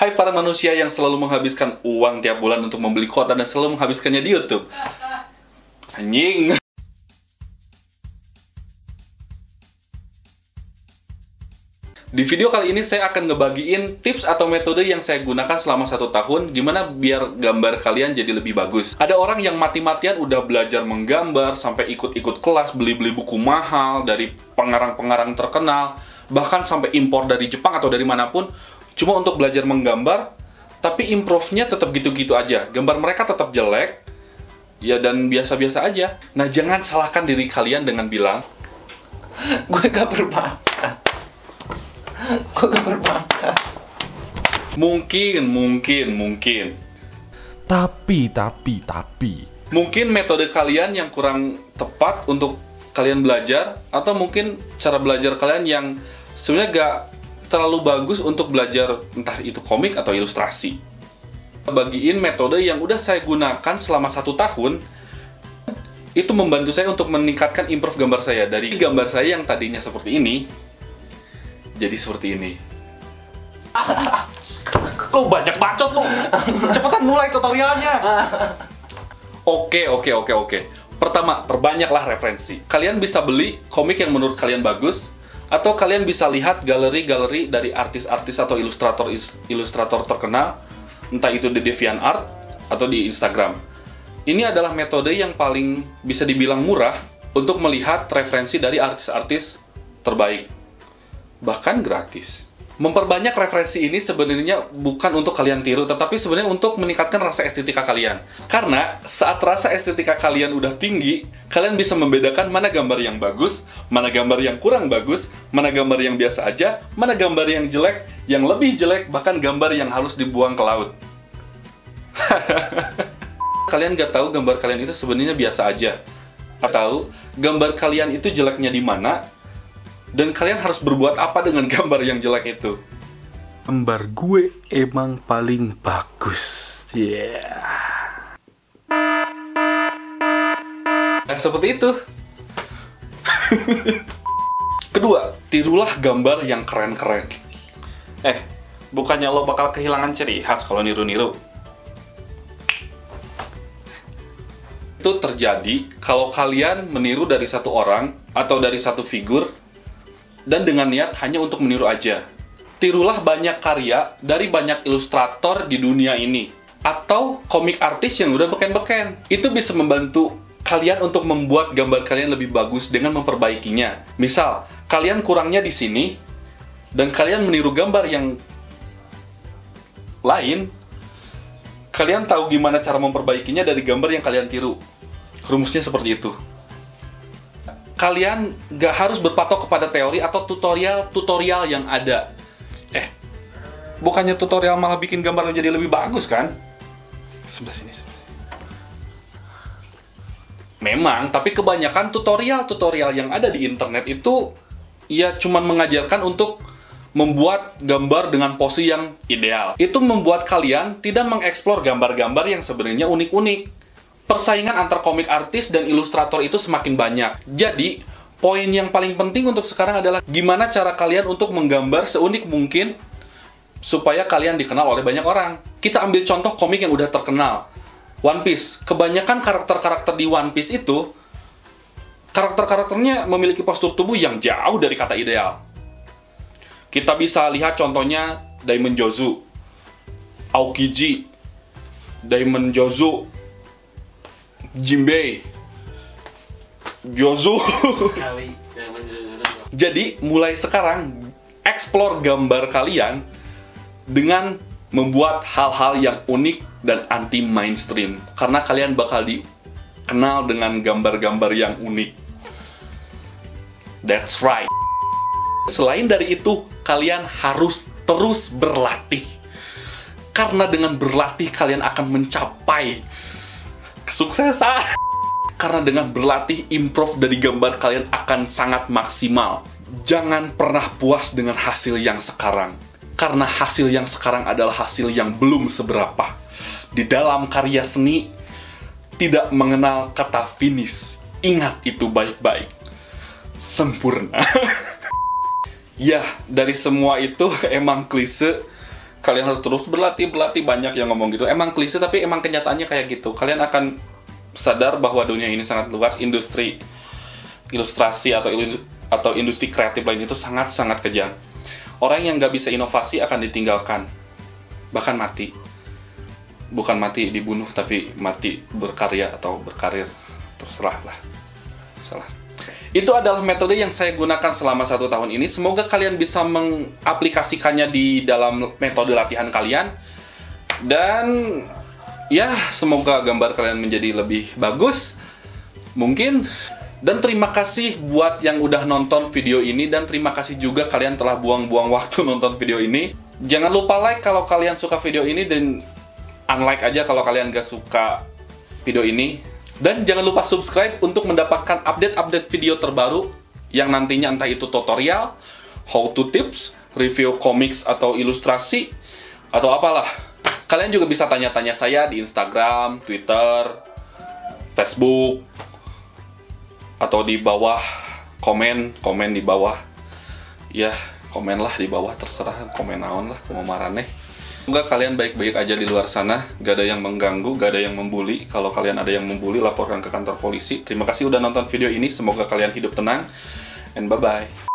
Hai para manusia yang selalu menghabiskan uang tiap bulan untuk membeli kuota dan selalu menghabiskannya di YouTube. Anjing. Di video kali ini saya akan ngebagiin tips atau metode yang saya gunakan selama 1 tahun gimana biar gambar kalian jadi lebih bagus. Ada orang yang mati-matian udah belajar menggambar sampai ikut-ikut kelas, beli-beli buku mahal dari pengarang-pengarang terkenal, bahkan sampai impor dari Jepang atau dari manapun cuma untuk belajar menggambar, tapi improve-nya tetap gitu-gitu aja. Gambar mereka tetap jelek, ya dan biasa-biasa aja. Nah, jangan salahkan diri kalian dengan bilang, gue gak berbakat. Gue gak berbakat. Mungkin. Tapi. Mungkin metode kalian yang kurang tepat untuk kalian belajar, atau mungkin cara belajar kalian yang sebenarnya gak terlalu bagus untuk belajar entah itu komik atau ilustrasi. Bagiin metode yang udah saya gunakan selama 1 tahun, itu membantu saya untuk meningkatkan improve gambar saya. Dari gambar saya yang tadinya seperti ini, jadi seperti ini. Lo banyak bacot lo. Cepetan mulai tutorialnya. Oke. Pertama, perbanyaklah referensi. Kalian bisa beli komik yang menurut kalian bagus, atau kalian bisa lihat galeri-galeri dari artis-artis atau ilustrator terkenal, entah itu di DeviantArt atau di Instagram. Ini adalah metode yang paling bisa dibilang murah untuk melihat referensi dari artis-artis terbaik, bahkan gratis. Memperbanyak referensi ini sebenarnya bukan untuk kalian tiru, tetapi sebenarnya untuk meningkatkan rasa estetika kalian. Karena saat rasa estetika kalian udah tinggi, kalian bisa membedakan mana gambar yang bagus, mana gambar yang kurang bagus, mana gambar yang biasa aja, mana gambar yang jelek, yang lebih jelek, bahkan gambar yang harus dibuang ke laut. Kalian gak tahu gambar kalian itu sebenarnya biasa aja, atau gambar kalian itu jeleknya di mana, dan kalian harus berbuat apa dengan gambar yang jelek itu. Gambar gue emang paling bagus. Nah, seperti itu. Kedua, tirulah gambar yang keren-keren. Bukannya lo bakal kehilangan ciri khas kalau niru-niru. Itu terjadi kalau kalian meniru dari satu orang atau dari satu figur, dan dengan niat hanya untuk meniru aja. Tirulah banyak karya dari banyak ilustrator di dunia ini, atau komik artis yang udah beken-beken. Itu bisa membantu kalian untuk membuat gambar kalian lebih bagus dengan memperbaikinya. Misal, kalian kurangnya di sini, dan kalian meniru gambar yang lain, kalian tahu gimana cara memperbaikinya dari gambar yang kalian tiru. Rumusnya seperti itu. Kalian gak harus berpatok kepada teori atau tutorial yang ada. Bukannya tutorial malah bikin gambar menjadi lebih bagus kan? Sebelah sini. Memang, tapi kebanyakan tutorial yang ada di internet itu ya cuman mengajarkan untuk membuat gambar dengan pose yang ideal. Itu membuat kalian tidak mengeksplor gambar-gambar yang sebenarnya unik-unik. Persaingan antar komik artis dan ilustrator itu semakin banyak. Jadi, poin yang paling penting untuk sekarang adalah gimana cara kalian untuk menggambar seunik mungkin supaya kalian dikenal oleh banyak orang. Kita ambil contoh komik yang udah terkenal, One Piece. Kebanyakan karakter-karakter di One Piece itu, karakter-karakternya memiliki postur tubuh yang jauh dari kata ideal. Kita bisa lihat contohnya Daimon Jozu, Aokiji, Daimon Jozu, Jinbei, Jozu. Jadi, mulai sekarang, explore gambar kalian dengan membuat hal-hal yang unik dan anti-mainstream. Karena kalian bakal dikenal dengan gambar-gambar yang unik. That's right. Selain dari itu, kalian harus terus berlatih. Karena dengan berlatih, kalian akan mencapai kesuksesan. Karena dengan berlatih, improve dari gambar kalian akan sangat maksimal. Jangan pernah puas dengan hasil yang sekarang. Karena hasil yang sekarang adalah hasil yang belum seberapa. Di dalam karya seni, tidak mengenal kata finish. Ingat itu baik-baik. Sempurna. Ya, dari semua itu emang klise. Kalian harus terus berlatih, banyak yang ngomong gitu. Emang klise, tapi emang kenyataannya kayak gitu. Kalian akan sadar bahwa dunia ini sangat luas, industri ilustrasi atau industri kreatif lain itu sangat-sangat kejam. Orang yang nggak bisa inovasi akan ditinggalkan, bahkan mati. Bukan mati dibunuh, tapi mati berkarya atau berkarir. Terserah lah. Salah. Itu adalah metode yang saya gunakan selama 1 tahun ini. Semoga kalian bisa mengaplikasikannya di dalam metode latihan kalian. Dan ya, semoga gambar kalian menjadi lebih bagus. Mungkin. Dan terima kasih buat yang udah nonton video ini. Dan terima kasih juga kalian telah buang-buang waktu nonton video ini. Jangan lupa like kalau kalian suka video ini. Dan unlike aja kalau kalian gak suka video ini. Dan jangan lupa subscribe untuk mendapatkan update-update video terbaru yang nantinya entah itu tutorial, how to tips, review comics atau ilustrasi, atau apalah. Kalian juga bisa tanya-tanya saya di Instagram, Twitter, Facebook, atau di bawah komen di bawah. Ya, komen lah di bawah, terserah komen naon lah, mau marane. Semoga kalian baik-baik aja di luar sana, gak ada yang mengganggu, gak ada yang membuli. Kalau kalian ada yang membuli, laporkan ke kantor polisi. Terima kasih udah nonton video ini, semoga kalian hidup tenang, and bye-bye.